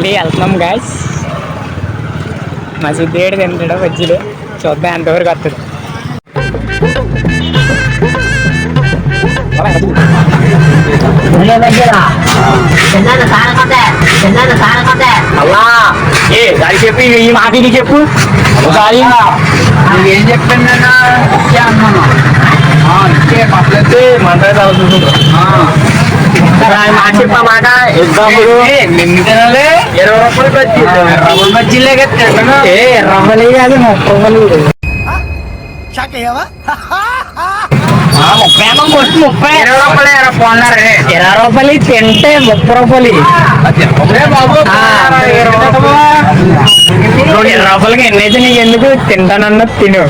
మళ్ళీ వెళ్తున్నాం గాయస్. మా సిద్ధిగడు తింటాడు బజ్జీలు. చూద్దాం ఎంతవరకు వస్తుంది. అలా ఏ దాని చెప్పు, ఈ మాట ఇది చెప్పు. ఏం చెప్పాను అన్నాను మాట్లాడుతుంది మాట చెప్ప మాట. ఎగ్జాంపుల్ నిన్ను తినాలి 20 రూపాయలు బజ్జీ, రవ్వ బజ్జీలే తింటాను. 20 కాదు 30 రూపాయలు. 30 కొట్టి 30 20 రూపాయలు పోన్నారు. 20 రూపాయలు తింటే 30 రూపాయలు. బాబు 20 రూపాయలకి ఎన్నైతే నీకు ఎందుకు తింటానన్నది తిను.